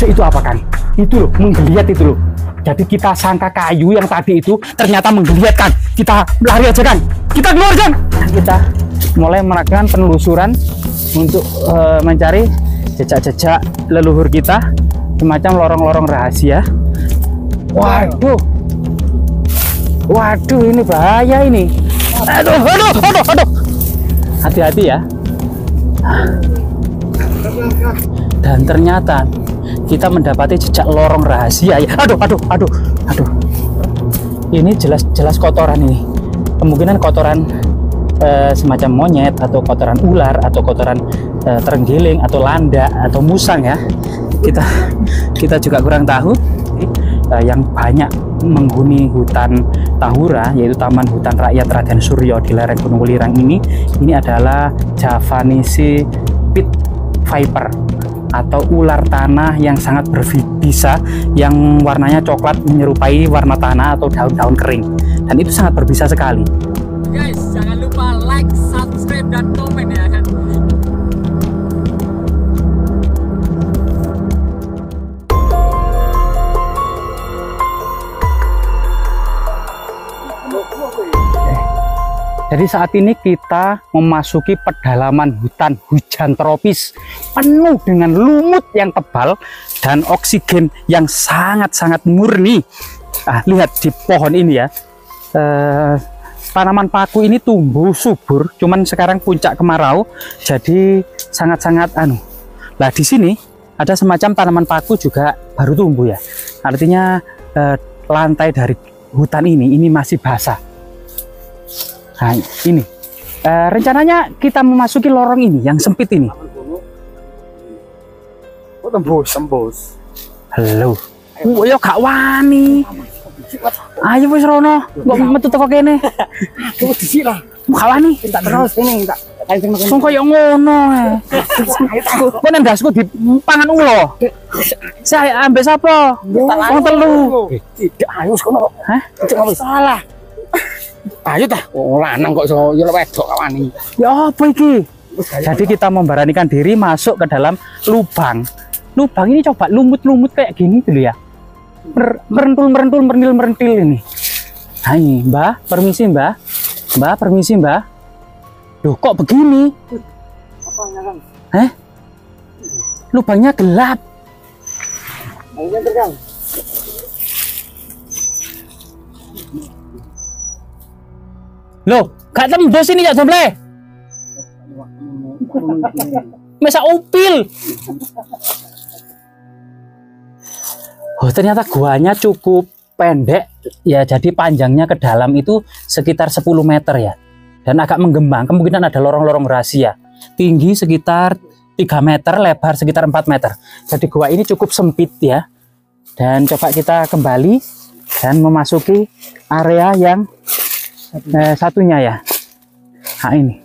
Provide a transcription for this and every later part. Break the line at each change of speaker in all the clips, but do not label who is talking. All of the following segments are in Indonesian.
itu apa kan? Itu loh, menggeliat itu loh. Jadi kita sangka kayu yang tadi itu ternyata menggeliat kan. Kita lari aja kan. Kita keluar kan. Kita mulai melakukan penelusuran untuk mencari jejak-jejak leluhur kita, semacam lorong-lorong rahasia. Waduh, waduh, ini bahaya ini. Aduh, hati-hati ya. Dan ternyata kita mendapati jejak lorong rahasia ya. Aduh. Ini jelas kotoran ini. Kemungkinan kotoran semacam monyet atau kotoran ular atau kotoran terenggiling atau landak atau musang ya. Kita juga kurang tahu. Yang banyak menghuni hutan Tahura, yaitu Taman Hutan Rakyat Raden Suryo di lereng Gunung Welirang ini adalah Javanese pit viper atau ular tanah yang sangat berbisa, yang warnanya coklat menyerupai warna tanah atau daun-daun kering, dan itu sangat berbisa sekali.
Guys, jangan lupa like, subscribe, dan komen ya kan.
Jadi saat ini kita memasuki pedalaman hutan hujan tropis penuh dengan lumut yang tebal dan oksigen yang sangat-sangat murni. Lihat di pohon ini ya, tanaman paku ini tumbuh subur, cuman sekarang puncak kemarau, jadi sangat-sangat Nah di sini ada semacam tanaman paku juga baru tumbuh ya, artinya lantai dari hutan ini masih basah. Nah ini rencananya kita memasuki lorong ini yang sempit ini.
Oh, tembus.
Halo. Yo gak wani. Ayo wis rono, kok metu teko kene.
Aku disik lah.
Gak wani.
Tak terus ini tak kancing makan.
Wong koyo ngono. Kok nang dasku dipangan ulo. Saya ambek sapa? Wong telu.
Tidak, ayo kono.
Hah?
Tidak salah. Ayo tah, lanang kok iso yo wedok kawani.
Ya apa iki? Jadi kita memberanikan diri masuk ke dalam lubang. Lubang ini coba lumut-lumut kayak gini dulu ya. Merentil ini. Hai, Mbah, permisi Mbah. Mbah, permisi Mbah. Loh, kok begini?
Apanya, Kang?
Lubangnya gelap.
Ayo Kang.
Loh, gak tembus ini ya Jomble. Masa upil. Oh, ternyata guanya cukup pendek ya, jadi panjangnya ke dalam itu sekitar 10 meter ya, dan agak menggembang. Kemungkinan ada lorong-lorong rahasia. Tinggi sekitar 3 meter, lebar sekitar 4 meter. Jadi gua ini cukup sempit ya. Dan coba kita kembali dan memasuki area yang satunya ya. Nah ini.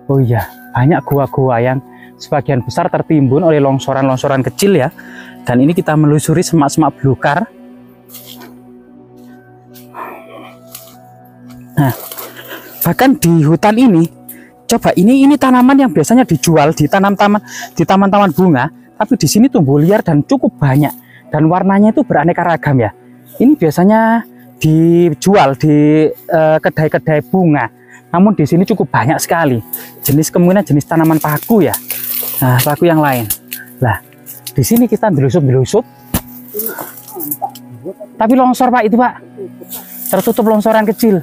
Oh iya, banyak gua-gua yang sebagian besar tertimbun oleh longsoran-longsoran kecil ya. Dan ini kita melusuri semak-semak belukar. Nah, bahkan di hutan ini, coba ini tanaman yang biasanya dijual di taman-taman bunga, tapi di sini tumbuh liar dan cukup banyak, dan warnanya itu beraneka ragam ya. Ini biasanya dijual di kedai-kedai bunga, namun di sini cukup banyak sekali. Kemungkinan jenis tanaman paku ya. Nah, paku yang lain. Nah, di sini kita delusup-delusup. Tapi longsor Pak itu Pak, tertutup longsoran kecil.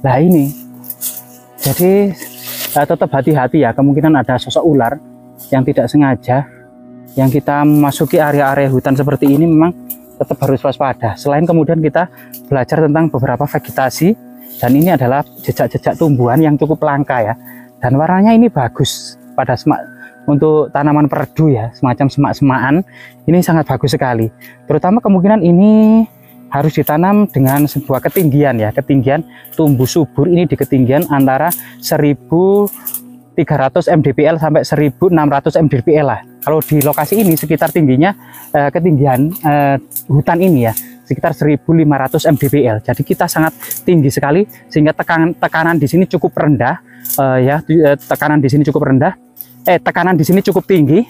Nah ini, jadi tetap hati-hati ya, kemungkinan ada sosok ular yang tidak sengaja, yang kita memasuki area-area hutan seperti ini memang tetap harus waspada. Selain kemudian kita belajar tentang beberapa vegetasi, dan ini adalah jejak-jejak tumbuhan yang cukup langka ya, dan warnanya ini bagus pada untuk tanaman perdu ya, semacam semak-semakan, ini sangat bagus sekali. Terutama kemungkinan ini harus ditanam dengan sebuah ketinggian ya, ketinggian tumbuh subur ini di ketinggian antara 1300 mdpl sampai 1600 mdpl lah. Kalau di lokasi ini sekitar tingginya ketinggian hutan ini ya sekitar 1500 mdpl. Jadi kita sangat tinggi sekali sehingga tekanan di sini cukup rendah, tekanan di sini cukup rendah. Tekanan di sini cukup tinggi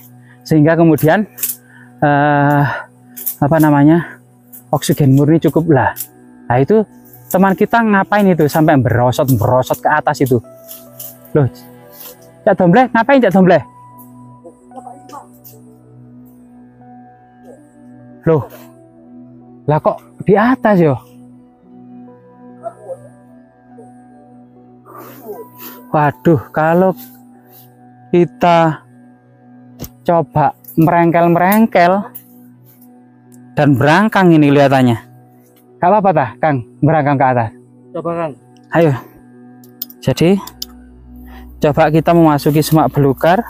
sehingga kemudian oksigen murni cukup lah. Nah itu teman kita ngapain itu sampai berosot ke atas itu loh. Cak Dombleh ngapain Cak Dombleh? Loh lah kok di atas yo? Waduh, kalau kita coba merengkel dan berangkang ini kelihatannya. Gak apa-apa tah, Kang, berangkang ke atas.
Coba Kang.
Ayo. Jadi coba kita memasuki semak belukar.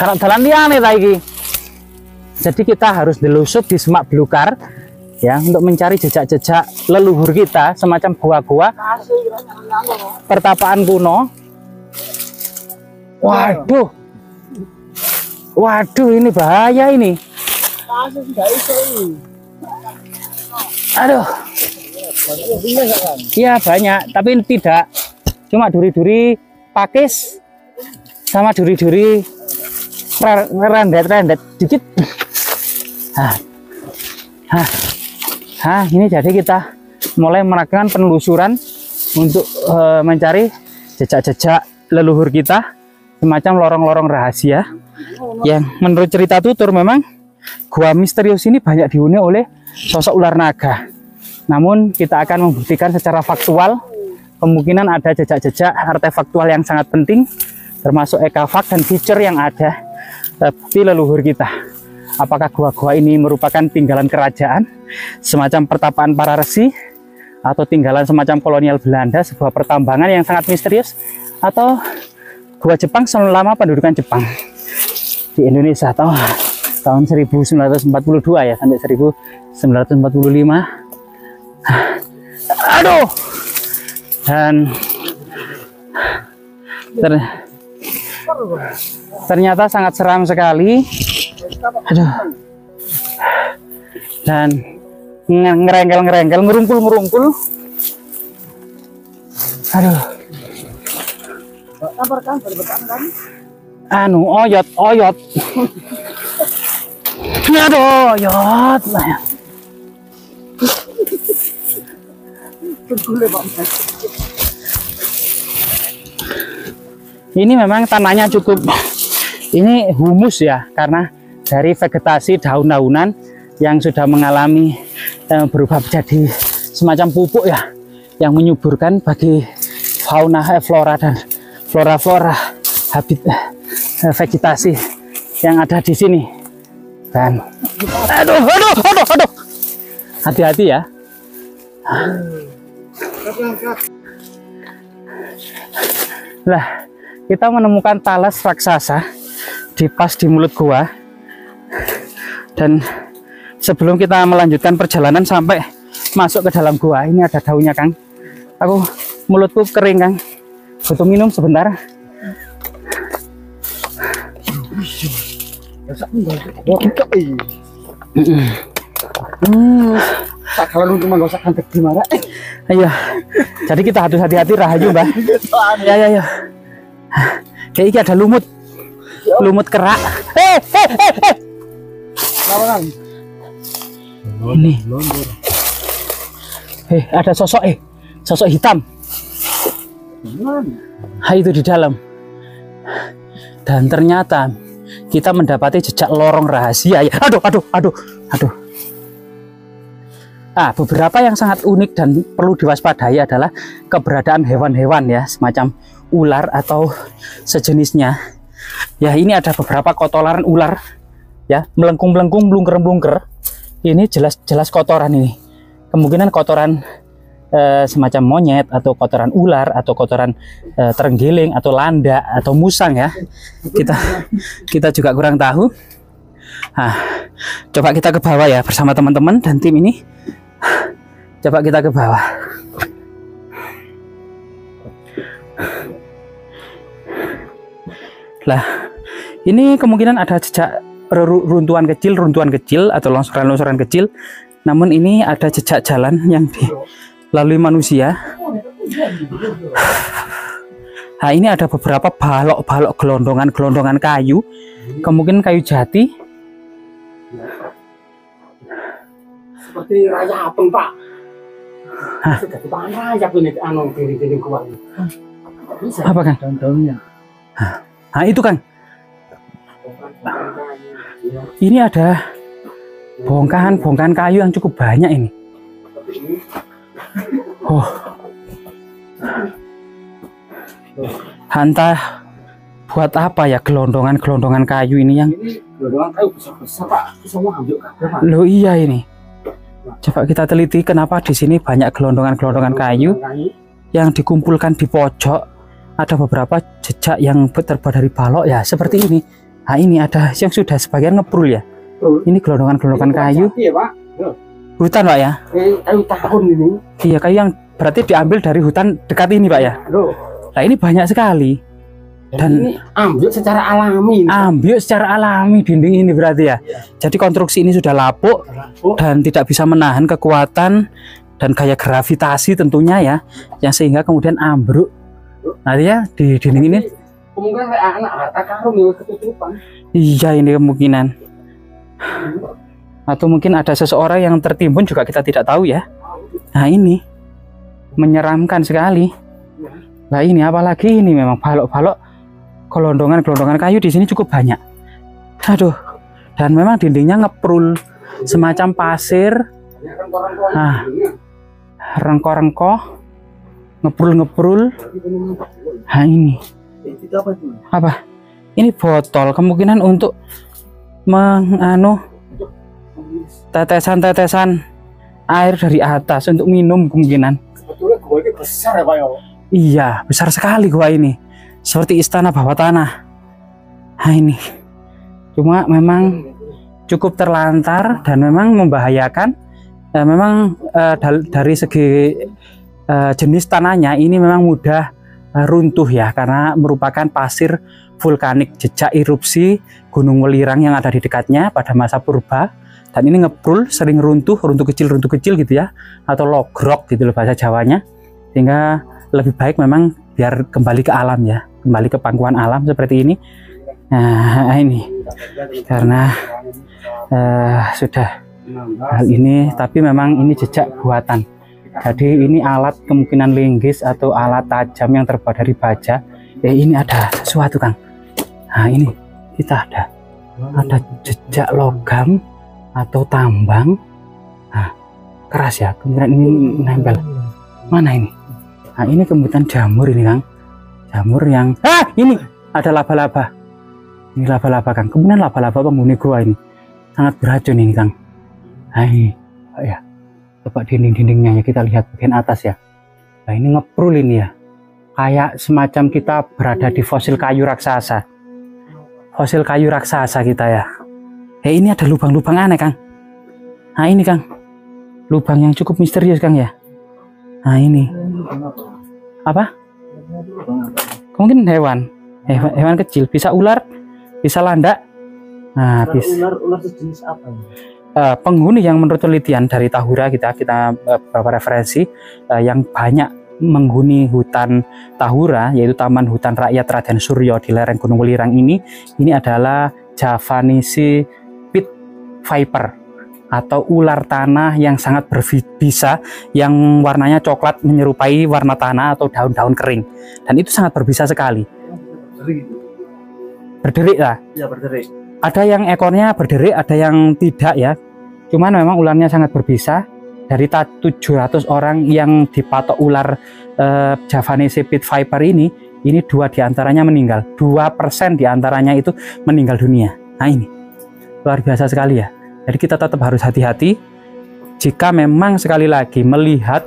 Dalam liane lagi. Jadi kita harus dilusut di semak belukar ya untuk mencari jejak-jejak leluhur kita, semacam gua-gua pertapaan kuno. Waduh. Waduh, ini bahaya ini. Aduh. Iya banyak, tapi tidak. Cuma duri-duri pakis sama duri-duri rendet dikit. Ini jadi kita mulai melakukan penelusuran untuk mencari jejak-jejak leluhur kita, semacam lorong-lorong rahasia yang menurut cerita tutur memang gua misterius ini banyak dihuni oleh sosok ular naga. Namun kita akan membuktikan secara faktual kemungkinan ada jejak-jejak artefaktual yang sangat penting, termasuk ekafak dan feature yang ada di leluhur kita. Apakah gua-gua ini merupakan tinggalan kerajaan, semacam pertapaan para resi, atau tinggalan semacam kolonial Belanda, sebuah pertambangan yang sangat misterius, atau gua Jepang selama pendudukan Jepang di Indonesia tahun 1942 ya sampai 1945. Aduh. Dan ternyata sangat seram sekali. Aduh. Dan ngerengkel, ngerungkul. Aduh. Anu oyot. Aduh, oyot. Ini memang tanahnya cukup, ini humus ya, karena dari vegetasi daun-daunan yang sudah mengalami berubah menjadi semacam pupuk ya, yang menyuburkan bagi fauna, flora dan flora vegetasi yang ada di sini. Dan aduh, hati-hati ya. Lah, kita menemukan talas raksasa pas di mulut gua. Dan sebelum kita melanjutkan perjalanan sampai masuk ke dalam gua, ini ada daunnya, Kang. Mulutku kering, Kang. Butuh minum sebentar.
Kalau cuma gak usah kantek gimana?
Ayo. Jadi kita harus hati-hati, rahayu, Mbah. Ya. Kayak ini ada lumut kerak. Ini. Ada sosok hitam. Itu di dalam. Dan ternyata kita mendapati jejak lorong rahasia ya. Aduh. Beberapa yang sangat unik dan perlu diwaspadai adalah keberadaan hewan-hewan ya, semacam ular atau sejenisnya. Ya, ini ada beberapa kotoran ular ya, melengkung-melengkung, blungker-blungker. Ini jelas kotoran ini. Kemungkinan kotoran semacam monyet atau kotoran ular atau kotoran terenggiling atau landak atau musang ya. Kita juga kurang tahu. Coba kita ke bawah ya bersama teman-teman dan tim ini. Coba kita ke bawah. Lah, Ini kemungkinan ada jejak runtuhan kecil atau longsoran-longsoran kecil. Namun ini ada jejak jalan yang dilalui manusia. Nah, ini ada beberapa balok-balok gelondongan kayu. Kemungkinan kayu jati.
Seperti raya apeng, Pak. Sudah dipanah ya ini anu dinding kuat.
Apa, Kang?
Daun-daunnya.
Nah, itu, Kang. Ini ada bongkahan kayu yang cukup banyak ini. Oh. Entah buat apa ya gelondongan kayu ini yang
Gelondongan kayu besar-besar, Pak. Semua ambil kabel, Pak.
Loh iya ini. Coba kita teliti kenapa di sini banyak gelondongan kayu yang dikumpulkan di pojok. Ada beberapa jejak yang terbuat dari balok ya seperti ini. Nah, ini ada yang sudah sebagian ngeprul ya. Ini gelondongan kayu.
Iya, Pak.
Hutan, Pak ya?
Kayu tahun ini.
Iya, kayu yang berarti diambil dari hutan dekat ini, Pak ya? Nah, ini banyak sekali. Dan
ini ambil secara alami.
Ambil secara alami dinding ini berarti ya. Jadi konstruksi ini sudah lapuk dan tidak bisa menahan kekuatan dan gaya gravitasi tentunya ya, yang sehingga kemudian ambruk. Nah ya di dinding ini
kemungkinan kayak anak harta karun ya ketutupan.
Iya ini kemungkinan. Atau mungkin ada seseorang yang tertimbun juga kita tidak tahu ya. Nah ini menyeramkan sekali. Nah ini apalagi ini memang balok-balok gelondongan kayu di sini cukup banyak. Aduh, dan memang dindingnya ngeprul semacam pasir. Nah, rengko-rengko, ngeprul. Nah ini apa? Ini botol, kemungkinan untuk tetesan air dari atas untuk minum kemungkinan.
Sebetulnya gua ini besar ya, Pak ya.
Iya, besar sekali gua ini. Seperti istana bawah tanah. Nah ini. Cuma memang cukup terlantar dan memang membahayakan. Memang dari segi jenis tanahnya ini memang mudah runtuh ya, karena merupakan pasir vulkanik jejak erupsi Gunung Welirang yang ada di dekatnya pada masa purba. Dan ini ngeprul, sering runtuh kecil gitu ya, atau logrok gitu loh bahasa Jawanya. Sehingga lebih baik memang biar kembali ke alam ya, kembali ke pangkuan alam seperti ini. Nah ini karena sudah hal ini, tapi memang ini jejak buatan. Jadi ini alat kemungkinan linggis atau alat tajam yang terbuat dari baja. Ini ada sesuatu, Kang. Nah ini kita ada jejak logam atau tambang. Nah, keras ya, kemungkinan ini nempel. Mana ini? Nah ini kemudian jamur ini, Kang. Jamur yang ini ada laba-laba. Ini laba-laba, Kang. Kemudian laba-laba penghuni gua ini sangat beracun ini, Kang. Nah ini ya, coba dinding-dindingnya ya, kita lihat bagian atas ya. Nah ini ngeprul ini ya, kayak semacam kita berada di fosil kayu raksasa. Fosil kayu raksasa kita ya. Ini ada lubang-lubang aneh, Kang. Nah ini, Kang, lubang yang cukup misterius, Kang ya. Nah ini apa? Mungkin hewan kecil, bisa ular, bisa landak. Nah,
ular sejenis apa ini?
Penghuni yang menurut penelitian dari Tahura kita beberapa referensi yang banyak menghuni hutan Tahura, yaitu Taman Hutan Rakyat Raden Suryo di lereng Gunung Welirang ini adalah Javanese pit viper atau ular tanah yang sangat berbisa, yang warnanya coklat menyerupai warna tanah atau daun-daun kering, dan itu sangat berbisa sekali. Berderik lah. Ya, berderik. Ada yang ekornya berderik, ada yang tidak ya. Cuman memang ularnya sangat berbisa. Dari 700 orang yang dipatok ular Javanese pit viper ini 2 diantaranya meninggal. 2% diantaranya itu meninggal dunia. Nah ini luar biasa sekali ya. Jadi kita tetap harus hati-hati jika memang sekali lagi melihat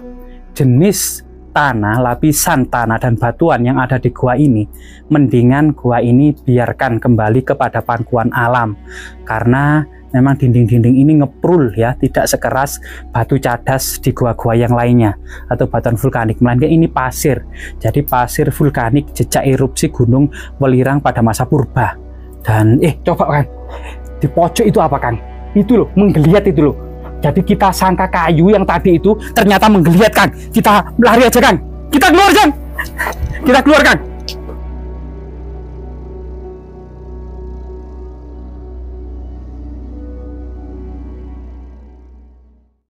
jenis tanah, lapisan tanah dan batuan yang ada di gua ini, mendingan gua ini biarkan kembali kepada pangkuan alam, karena memang dinding-dinding ini ngeprul ya, tidak sekeras batu cadas di gua-gua yang lainnya atau batuan vulkanik, melainkan ini pasir. Jadi pasir vulkanik jejak erupsi Gunung Welirang pada masa purba. Dan coba Kang, di pojok itu apa Kang? Itu loh, menggeliat itu loh. Jadi kita sangka kayu yang tadi itu ternyata menggeliat Kang. Kita lari aja Kang. Kita keluar Kang. Kita keluar Kang.